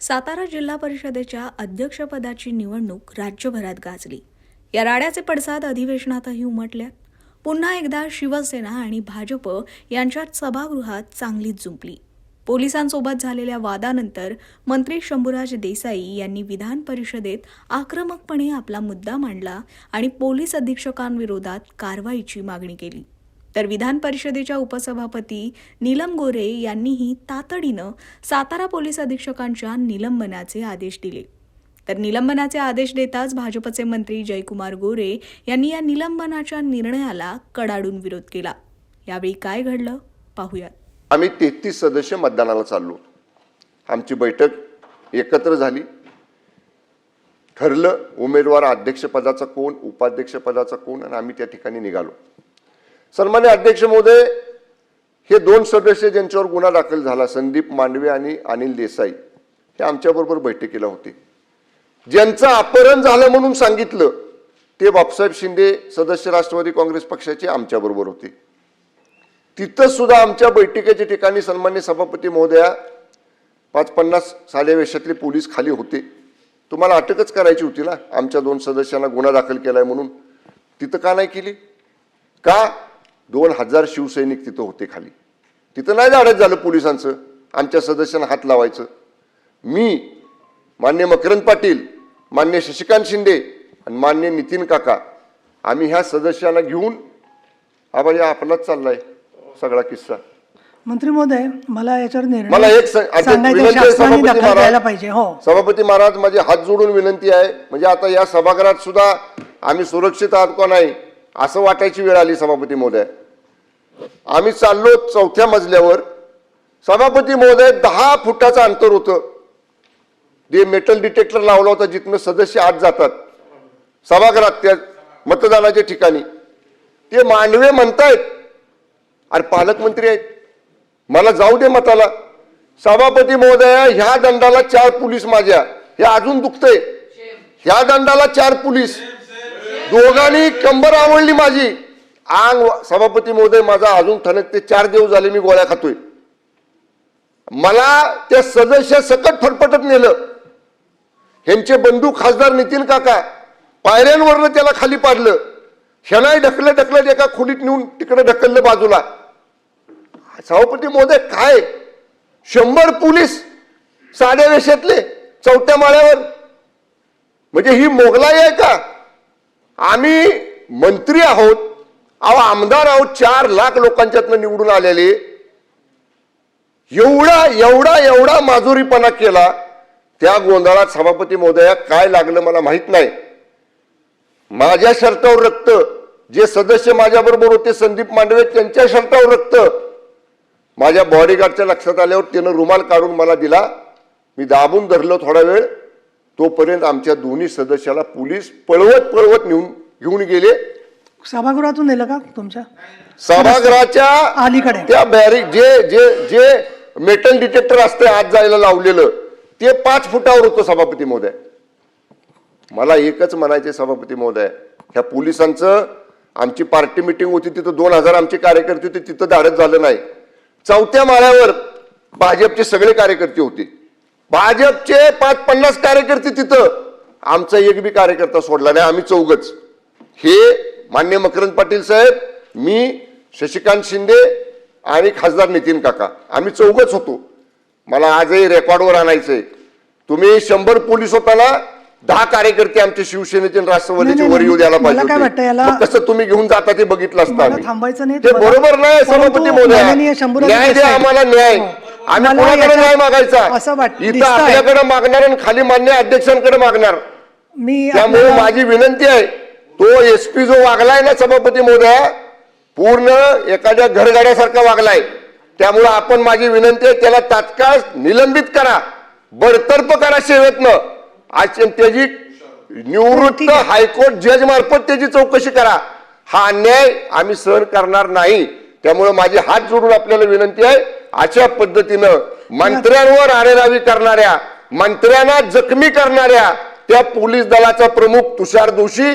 सातारा जिल्हा परिषदेच्या अध्यक्षपदाची निवडणूक राज्यभरात गाजली। या राड्याचे पडसाद अधिवेशनातही उमटल्यात। पुन्हा एकदा शिवसेना आणि भाजप यांच्यात सभागृहात चांगलीच जुंपली। पोलिसांसोबत झालेल्या वादानंतर मंत्री शंभूराज देसाई यांनी विधान परिषदेत आक्रमकपणे आपला मुद्दा मांडला आणि पोलीस अधीक्षकांविरोधात कारवाईची मागणी केली। तर विधान परिषदेच्या उपसभापती नीलम गोरे यांनीही तातडीनं सातारा पोलीस अधीक्षकांच्या निलंबनाचे आदेश दिले। तर निलंबनाचे आदेश देताच भाजपचे मंत्री जयकुमार गोरे यांनी या निलंबनाच्या निर्णयाला कडाडून विरोध केला। यावेळी काय घडलं पाहूयात। आम्ही 33 सदस्य मतदानाला चाललो। आमची बैठक एकत्र झाली, ठरलं उमेदवार अध्यक्षपदाचा कोण, उपाध्यक्षपदाचा कोण, आणि आम्ही त्या ठिकाणी निघालो। सन्मान्य अध्यक्ष महोदय, हे दोन सदस्य ज्यांच्यावर गुन्हा दाखल झाला, संदीप मांडवे आणि अनिल देसाई, हे आमच्याबरोबर बैठकीला होते। ज्यांचं अपहरण झालं म्हणून सांगितलं ते बापसाहेब शिंदे सदस्य राष्ट्रवादी काँग्रेस पक्षाचे आमच्याबरोबर होते। तिथं सुद्धा आमच्या बैठकीच्या ठिकाणी सन्मान्य सभापती महोदया 50 साध्या वेशातले पोलीस खाली होते। तुम्हाला अटकच करायची होती ना, आमच्या दोन सदस्यांना गुन्हा दाखल केलाय म्हणून। तिथं का नाही केली? का? 2000 शिवसैनिक तिथं होते खाली। तिथं नाही धाडस झालं पोलिसांचं आमच्या सदस्यांना हात लावायचं। मी, मान्य मकरंद पाटील, मान्य शशिकांत शिंदे आणि मान्य नितीन काका, आम्ही ह्या सदस्यांना घेऊन आम्हाला आपलाच चाललाय सगळा किस्सा। मंत्री महोदय, मला याच्यावर मला एक सभापती महाराज, माझे हात जोडून विनंती आहे, म्हणजे आता या सभागृहात सुद्धा आम्ही सुरक्षित आहात का नाही असं वाटायची वेळ आली। सभापती महोदय, आम्ही चाललो 4थ्या मजल्यावर। सभापती महोदय, 10 फुटाचं अंतर होतं, ते मेटल डिटेक्टर लावला होता जिथनं सदस्य आत जातात सभागृहात, त्या मतदानाच्या ठिकाणी। ते मांडवे म्हणतायत, अरे पालकमंत्री आहेत, मला जाऊ दे मताला। सभापती महोदय, ह्या दंडाला 4 पोलीस माझ्या, हे अजून दुखतंय, ह्या दंडाला 4 पोलीस, दोघांनी कंबर आवडली माझी आंग। सभापती महोदय, माझा अजून ठणकते, 4 दिवस झाले मी गोळ्या खातोय। मला त्या सदस्य सकट फटफटत नेलं। ह्यांचे बंधू खासदार नितीन काका पायऱ्यांवरनं त्याला खाली पाडलं, ह्यानाही ढकलत एका खोलीत नेऊन तिकडे ढकललं बाजूला। सभापती महोदय, काय 100 पोलीस साध्या वेशातले 4थ्या माळ्यावर, म्हणजे ही मोगलाई आहे का? आम्ही मंत्री आहोत, आमदार आहोत, 4 लाख लोकांच्यातनं निवडून आलेले, एवढा माजुरीपणा केला। त्या गोंधळात सभापती महोदया काय लागलं मला माहित नाही। माझ्या शर्टावर रक्त, जे सदस्य माझ्याबरोबर होते संदीप मांडवे, त्यांच्या शर्टावर रक्त। माझ्या बॉडीगार्डच्या लक्षात आल्यावर त्यानं रुमाल काढून मला दिला, मी दाबून धरलो थोडा वेळ। तोपर्यंत आमच्या दोन्ही सदस्याला पोलीस पळवत घेऊन गेले। सभागृहातून नेलं का तुमच्या? सभागृहाच्या अलीकडे त्या बॅरिक जे मेटल डिटेक्टर असते आत जायला लावलेलं, ते 5 फुटावर होतं। सभापती महोदय, मला एकच म्हणायचे सभापती महोदय, ह्या पोलिसांचं, आमची पार्टी मिटिंग होती तिथं 2000 आमचे कार्यकर्ते होते, तिथं धाडस झालं नाही। 4थ्या माळ्यावर भाजपचे सगळे कार्यकर्ते होते, भाजपचे 50 कार्यकर्ते तिथं, आमचा एक बी कार्यकर्ता सोडला नाही। आम्ही 4घच, हे मान्य मकरंद पाटील साहेब, मी, शशिकांत शिंदे आणि खासदार नितीन काका, आम्ही 4घच होतो। मला आजही रेकॉर्डवर आणायचंय, तुम्ही 100 पोलीस होताना 10 कार्यकर्ते आमचे शिवसेनेचे राष्ट्रवादीचे वर येऊ द्यायला पाहिजे। कसं तुम्ही घेऊन जाता ते बघितलं असतं। ते बरोबर नाही सभापती महोदय, न्याय द्या आम्हाला, न्याय। आम्ही कोणाकडे न्याय मागायचा? इथं आपल्याकडे मागणार आणि खाली मान्य अध्यक्षांकडे मागणार। त्यामुळे माझी विनंती आहे, तो SP जो वागलाय ना सभापती महोदय, पूर्ण एखाद्या घरगाड्यासारखा वागलाय। त्यामुळे आपण, माझी विनंती आहे, त्याला तात्काळ निलंबित करा, बडतर्फ करा सेवेतनं। आज त्याची निवृत्त हायकोर्ट जज मार्फत त्याची चौकशी करा। हा अन्याय आम्ही सहन करणार नाही। त्यामुळे माझे हात जोडून आपल्याला विनंती आहे, अशा पद्धतीनं मंत्र्यांवर आरेरावी करणाऱ्या, मंत्र्यांना जखमी करणाऱ्या त्या पोलीस दलाचा प्रमुख तुषार दोशी,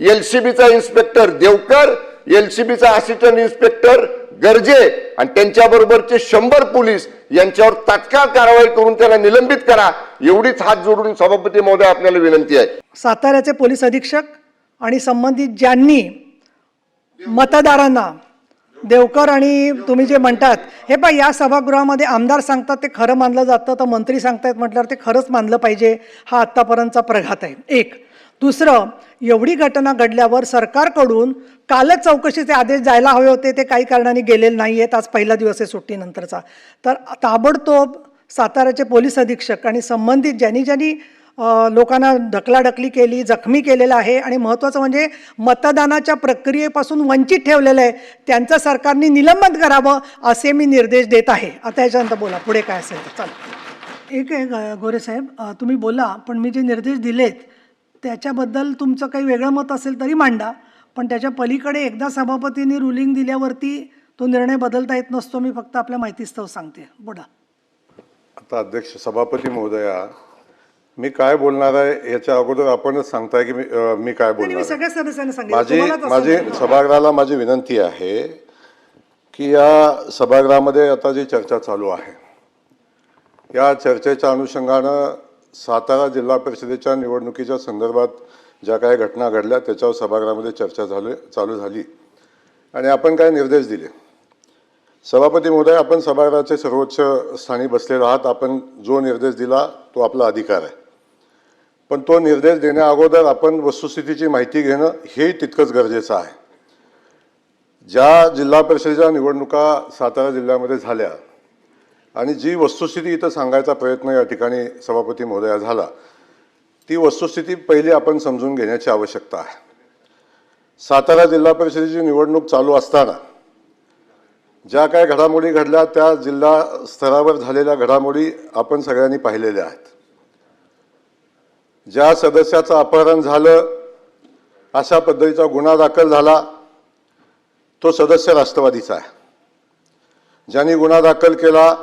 LCBचा इन्स्पेक्टर देवकर, LCBचा असिस्टंट इन्स्पेक्टर गरजे आणि त्यांच्याबरोबरचे 100 पोलीस यांच्यावर तात्काळ कारवाई करून त्यांना निलंबित करा, एवढीच हात जोडून सभापती महोदय आपल्याला विनंती आहे. साताऱ्याचे पोलीस अधीक्षक आणि संबंधित ज्यांनी मतदारांना देवकर आणि तुम्ही जे म्हणतात हे पहा, या सभागृहामध्ये आमदार सांगतात ते खरं मानलं जातं, तर मंत्री सांगतायत म्हटल्यावर ते खरंच मानलं पाहिजे. हा आत्तापर्यंतचा प्रघात आहे. एक. दुसरं, एवढी घटना घडल्यावर सरकारकडून कालच चौकशीचे आदेश जायला हवे होते, ते काही कारणाने गेलेले नाही आहेत. आज पहिला दिवस आहे सुट्टीनंतरचा. तर ताबडतोब साताऱ्याचे पोलीस अधीक्षक आणि संबंधित ज्यांनी लोकांना ढकलाढकली केली, जखमी केलेलं आहे आणि महत्त्वाचं म्हणजे मतदानाच्या प्रक्रियेपासून वंचित ठेवलेलं आहे, त्यांचं सरकारने निलंबन करावं असे मी निर्देश देत आहे. आता याच्यानंतर बोला पुढे काय असेल तर. चला, एक आहे गोरे साहेब, तुम्ही बोला, पण मी जे निर्देश दिलेत त्याच्याबद्दल तुमचं काही वेगळं मत असेल तरी मांडा, पण त्याच्या पलीकडे एकदा सभापतींनी रुलिंग दिल्यावरती तो निर्णय बदलता येत नसतो. मी फक्त आपल्या माहितीस्तव सांगते. बोला. आता अध्यक्ष सभापती महोदया, मी काय बोलणार आहे याच्या अगोदर आपणच सांगताय की मी काय बोलणार आहे. सगळ्या सदस्यांना सांगितलं. माझी सभागृहाला माझी विनंती आहे की या सभागृहामध्ये आता जी चर्चा चालू आहे, या चर्चेच्या अनुषंगानं सातारा जिल्हा परिषदेच्या निवडणुकीच्या संदर्भात ज्या काही घटना घडल्या त्याच्यावर सभागृहामध्ये चर्चा चालू झाली आणि आपण काय निर्देश दिले. सभापती महोदय, आपण सभागृहाचे सर्वोच्च स्थानी बसलेले आहात. आपण जो निर्देश दिला तो आपला अधिकार आहे, पण तो निर्देश देण्या अगोदर आपण वस्तुस्थितीची माहिती घेणं हे तितकंच गरजेचं आहे. ज्या जिल्हा परिषदेच्या निवडणुका सातारा जिल्ह्यामध्ये झाल्या आणि जी वस्तुस्थिती इथं सांगायचा प्रयत्न या ठिकाणी सभापती महोदया झाला, ती वस्तुस्थिती पहिली आपण समजून घेण्याची आवश्यकता आहे. सातारा जिल्हा परिषदेची निवडणूक चालू असताना ज्या काही घडामोडी घडल्या त्या जिल्हा स्तरावर झालेल्या घडामोडी आपण सगळ्यांनी पाहिलेल्या आहेत. ज्या सदस्याचं अपहरण झालं, अशा पद्धतीचा गुन्हा दाखल झाला, तो सदस्य राष्ट्रवादीचा आहे. ज्यांनी गुन्हा दाखल केला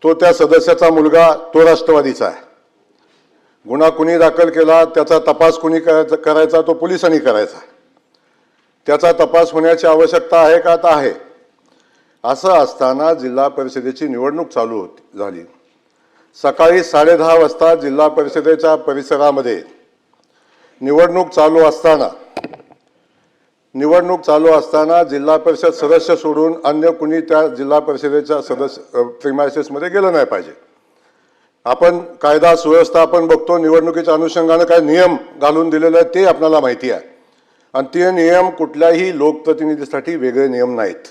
तो त्या सदस्याचा मुलगा, तो राष्ट्रवादीचा आहे. गुन्हा कुणी दाखल केला त्याचा तपास कुणी करायचा, तो पोलिसांनी करायचा. त्याचा तपास होण्याची आवश्यकता आहे का? आता आहे. असं असताना जिल्हा परिषदेची निवडणूक चालू झाली. सकाळी 10:30 वाजता जिल्हा परिषदेच्या परिसरामध्ये निवडणूक चालू असताना जिल्हा परिषद सदस्य सोडून अन्य कुणी त्या जिल्हा परिषदेच्या सदस्य प्रिमायसेसमध्ये गेलं नाही पाहिजे. आपण कायदा सुव्यवस्था आपण बघतो, निवडणुकीच्या अनुषंगानं काय नियम घालून दिलेले आहेत ते आपल्याला माहिती आहे. आणि ते नियम कुठल्याही लोकप्रतिनिधीसाठी वेगळे नियम नाहीत.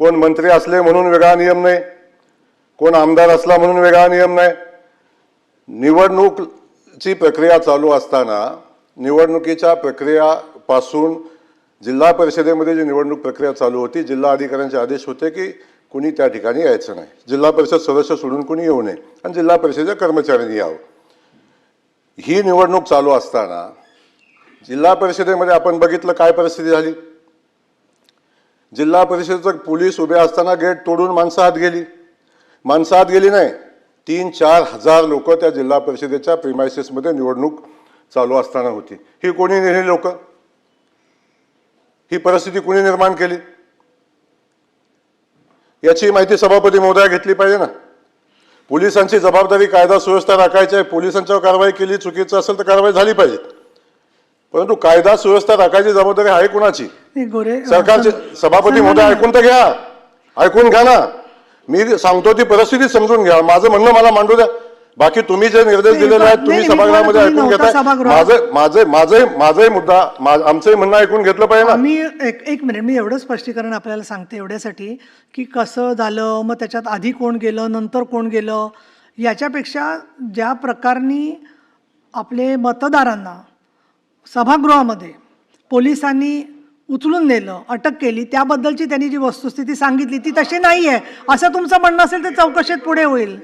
कोण मंत्री असले म्हणून वेगळा नियम नाही, कोण आमदार असला म्हणून वेगळा नियम नाही. निवडणुकीची प्रक्रिया चालू असताना निवडणुकीच्या प्रक्रियापासून जिल्हा परिषदेमध्ये जी निवडणूक प्रक्रिया चालू होती, जिल्हा अधिकाऱ्यांचे आदेश होते की कुणी त्या ठिकाणी यायचं नाही, जिल्हा परिषद सदस्य सोडून कुणी येऊ नये आणि जिल्हा परिषदेच्या कर्मचाऱ्यांनी यावं. ही निवडणूक चालू असताना जिल्हा परिषदेमध्ये आपण बघितलं काय परिस्थिती झाली. जिल्हा परिषदेचं पोलीस उभे असताना गेट तोडून माणसं आत गेली. माणसं आत गेली नाही, 3-4 हजार लोक त्या जिल्हा परिषदेच्या प्रिमायसेसमध्ये निवडणूक चालू असताना होती. ही कोणी नेली लोक? ही परिस्थिती कोणी निर्माण केली? याची माहिती सभापती महोदया घेतली पाहिजे ना. पोलिसांची जबाबदारी कायदा सुव्यवस्था राखायची आहे. पोलिसांच्यावर कारवाई केली, चुकीचं असेल तर कारवाई झाली पाहिजे, परंतु कायदा सुव्यवस्था राखायची जबाबदारी आहे कुणाची? सरकारची. सभापती महोदय ऐकून तर घ्या, ऐकून घ्या ना. मी सांगतो ती परिस्थिती समजून घ्या. माझं म्हणणं मला मांडू द्या. बाकी तुम्ही जे निर्देश दिलेले आहेत तुम्ही सभागृहामध्ये ऐकून घेताय. माझाही मुद्दा, आमचंही म्हणणं ऐकून घेतलं पाहिजे ना. मी एक मिनिट, मी एवढं स्पष्टीकरण आपल्याला सांगते एवढ्यासाठी की कसं झालं, मग त्याच्यात आधी कोण गेलं, नंतर कोण गेलं, याच्यापेक्षा ज्या प्रकाराने आपले मतदारांना सभागृहामध्ये पोलिसांनी उचलून नेलं, अटक केली, त्याबद्दलची त्यांनी जी वस्तुस्थिती सांगितली ती तशी नाही आहे असं तुमचं म्हणणं असेल तर चौकशीत पुढे होईल.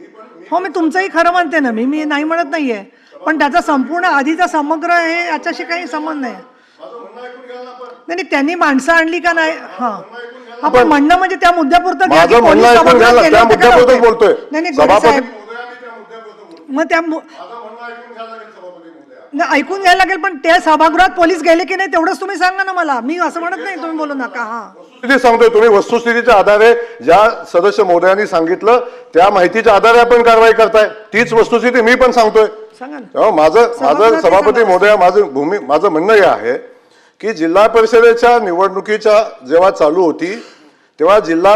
हो, मी तुमचंही खरं म्हणते ना, मी नाही म्हणत नाही आहे, पण त्याचा संपूर्ण आधीचा समग्र आहे याच्याशी काही संबंध नाही. नाही, त्यांनी माणसं आणली का नाही, हां आपण म्हणणं म्हणजे त्या मुद्द्यापुरतं बोलतोय. मग त्या ऐकून घ्यायला लागेल, पण त्या सभागृहात पोलीस गेले की नाही तेवढंच तुम्ही सांगा ना मला. मी असं म्हणत नाही, तुम्ही बोलू नका. हां वस्तुस्थिती सांगतोय, तुम्ही वस्तुस्थितीच्या आधारे ज्या सदस्य महोदयांनी सांगितलं त्या माहितीच्या आधारे आपण कारवाई करताय, तीच वस्तुस्थिती मी पण सांगतोय. सांगा ना. तेव्हा माझं सभापती महोदया माझं म्हणणं हे आहे की जिल्हा परिषदेच्या निवडणुकीच्या जेव्हा चालू होती तेव्हा जिल्हा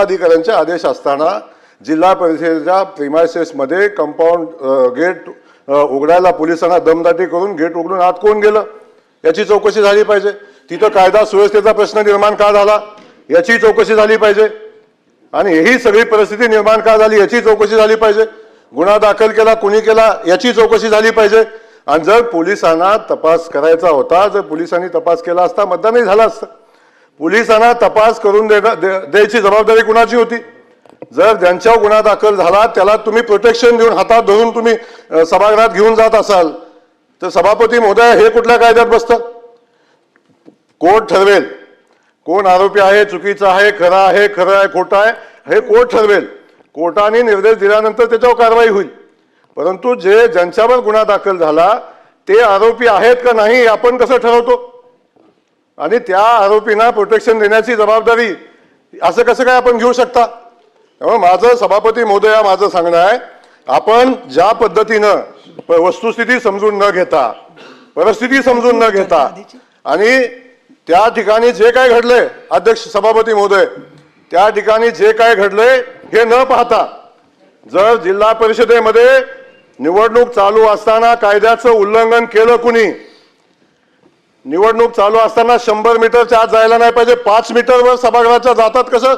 अधिकाऱ्यांचे आदेश असताना जिल्हा परिषदेच्या प्रिमायसेसमध्ये कंपाऊंड गेट उघडायला पोलिसांना दमदाटी करून गेट उघडून आत कोण गेलं याची चौकशी झाली पाहिजे. तिथं कायदा सुव्यवस्थेचा प्रश्न निर्माण का झाला याची चौकशी झाली पाहिजे. आणि ही सगळी परिस्थिती निर्माण का झाली याची चौकशी झाली पाहिजे. गुन्हा दाखल केला कोणी केला याची चौकशी झाली पाहिजे. आणि जर पोलिसांना तपास करायचा होता, जर पोलिसांनी तपास केला असता मतदानही झालं असतं. पोलिसांना तपास करून द्यायची जबाबदारी कुणाची होती? जर ज्यांच्यावर गुन्हा दाखल झाला त्याला तुम्ही प्रोटेक्शन देऊन हातात धरून तुम्ही सभागृहात घेऊन जात असाल तर सभापती महोदय हे कुठल्या कायद्यात बसतं? कोर्ट ठरवेल कोण आरोपी आहे, चुकीचा आहे, खरं आहे, खोटं आहे, हे कोर्ट ठरवेल. कोर्टाने निर्देश दिल्यानंतर त्याच्यावर कारवाई होईल. परंतु ज्यांच्यावर गुन्हा दाखल झाला ते आरोपी आहेत का नाही आपण कसं ठरवतो? आणि त्या आरोपींना प्रोटेक्शन देण्याची जबाबदारी असं कसं काय आपण घेऊ शकता? त्यामुळे माझं सभापती महोदया माझं सांगणं आहे, आपण ज्या पद्धतीनं वस्तुस्थिती समजून न घेता, परिस्थिती समजून न घेता आणि त्या ठिकाणी जे काय घडले, अध्यक्ष सभापती महोदय, त्या ठिकाणी जे काय घडले हे न पाहता जर जिल्हा परिषदेमध्ये निवडणूक चालू असताना कायद्याचं उल्लंघन केलं कुणी, निवडणूक चालू असताना 100 मीटरच्या आत जायला नाही पाहिजे, 5 मीटरवर सभागृहाच्या जातात कसं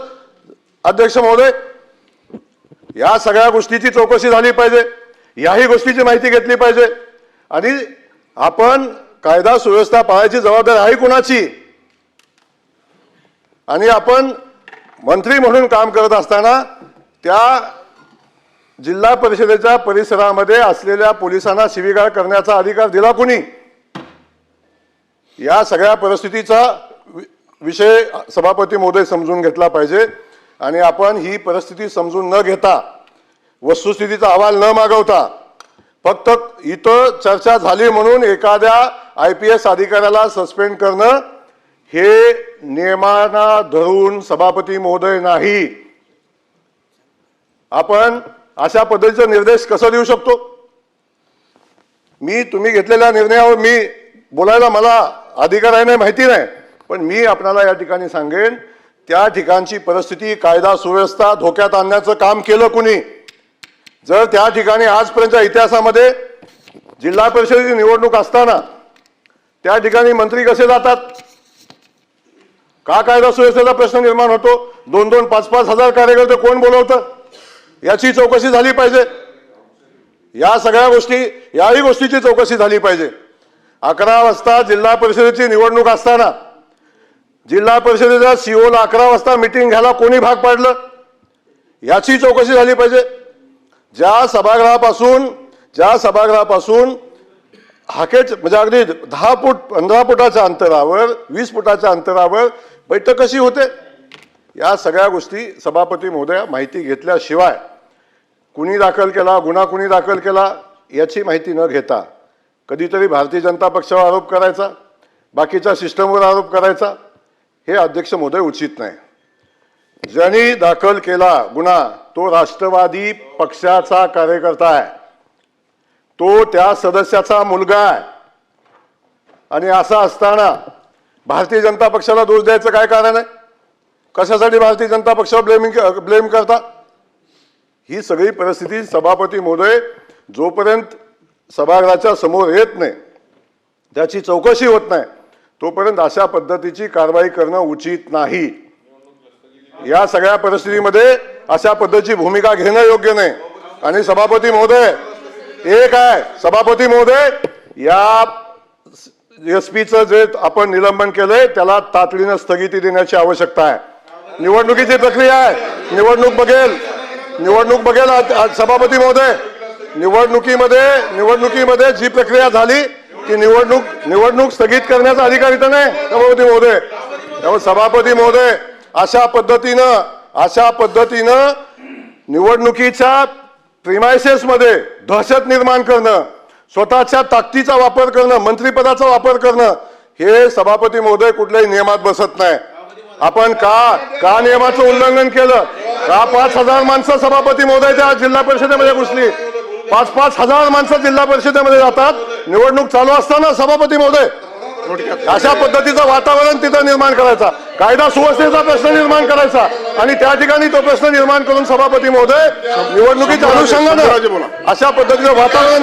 अध्यक्ष महोदय? या सगळ्या गोष्टीची चौकशी झाली पाहिजे, याही गोष्टीची माहिती घेतली पाहिजे. आणि आपण कायदा सुव्यवस्था पाळायची जबाबदारी आहे कुणाची? आणि आपण मंत्री म्हणून काम करत असताना त्या जिल्हा परिषदेच्या परिसरामध्ये असलेल्या पोलिसांना शिवीगाळ करण्याचा अधिकार दिला कुणी? या सगळ्या परिस्थितीचा विषय सभापती महोदय समजून घेतला पाहिजे. आणि आपण ही परिस्थिती समजून न घेता, वस्तुस्थितीचा अहवाल न मागवता, फक्त इथं चर्चा झाली म्हणून एखाद्या IPS अधिकाऱ्याला सस्पेंड करणं हे नियमांना धरून सभापती महोदय नाही. आपण अशा पद्धतीचा निर्देश कसा देऊ शकतो? तुम्ही घेतलेल्या निर्णयावर मी बोलायला मला अधिकार आहे नाही माहिती नाही, पण मी आपल्याला या ठिकाणी सांगेन त्या ठिकाणची परिस्थिती, कायदा सुव्यवस्था धोक्यात आणण्याचं काम केलं कुणी? जर त्या ठिकाणी आजपर्यंतच्या इतिहासामध्ये जिल्हा परिषदेची निवडणूक असताना त्या ठिकाणी मंत्री कसे जातात? का कायदा सुव्यवस्थेचा प्रश्न निर्माण होतो? 2-2, 5-5 हजार कार्यकर्ते कोण बोलवतं याची चौकशी झाली पाहिजे. या सगळ्या गोष्टी, याही गोष्टीची चौकशी झाली पाहिजे. 11 वाजता जिल्हा परिषदेची निवडणूक असताना जिल्हा परिषदेच्या CEO ला 11 वाजता मिटिंग घ्यायला कोणी भाग पाडलं याची चौकशी झाली पाहिजे. ज्या सभागृहापासून हाकेच म्हणजे अगदी 10 फूट 15 फुटाच्या अंतरावर 20 फुटाच्या अंतरावर बैठक कशी होते? या सगळ्या गोष्टी सभापती महोदया माहिती घेतल्याशिवाय कुणी दाखल केला, गुन्हा कुणी दाखल केला याची माहिती न घेता कधीतरी भारतीय जनता पक्षावर आरोप करायचा, बाकीच्या सिस्टमवर आरोप करायचा, हे अध्यक्ष महोदय उचित नाही. ज्यांनी दाखल केला गुन्हा तो राष्ट्रवादी पक्षाचा कार्यकर्ता आहे, तो त्या सदस्याचा मुलगा आहे. आणि असं असताना भारतीय जनता पक्षाला दोष द्यायचं काय कारण आहे? कशासाठी भारतीय जनता पक्षावर ब्लेम करता? ही सगळी परिस्थिती सभापती महोदय जोपर्यंत सभागृहाच्या समोर येत नाही, त्याची चौकशी होत नाही, तोपर्यंत अशा पद्धतीची कारवाई करणं उचित नाही. या सगळ्या परिस्थितीमध्ये अशा पद्धतीची भूमिका घेणं योग्य नाही. आणि सभापती महोदय एक आहे, सभापती महोदय या SP-चं जे आपण निलंबन केलंय त्याला तातडीनं स्थगिती देण्याची आवश्यकता आहे. निवडणुकीची प्रक्रिया आहे, निवडणूक बघेल सभापती महोदय. निवडणुकीमध्ये जी प्रक्रिया झाली ती निवडणूक स्थगित करण्याचा अधिकार इथं नाही सभापती महोदय. त्यामुळे सभापती महोदय अशा पद्धतीनं निवडणुकीच्या प्रिमायसेसमध्ये दहशत निर्माण करणं, स्वतःच्या ताकदीचा वापर करणं, मंत्रिपदाचा वापर करणं हे सभापती महोदय कुठल्याही नियमात बसत नाही. आपण का नियमाचं उल्लंघन केलं? का 5,000 माणसं सभापती महोदय त्या जिल्हा परिषदेमध्ये घुसली? 5-5 हजार माणसं जिल्हा परिषदेमध्ये जातात निवडणूक चालू असताना सभापती महोदय. अशा पद्धतीचं वातावरण तिथं निर्माण करायचा, कायदा सुव्यवस्थेचा प्रश्न निर्माण करायचा आणि त्या ठिकाणी तो प्रश्न निर्माण करून सभापती महोदय निवडणुकीच्या अनुषंगाने अशा पद्धतीचं वातावरण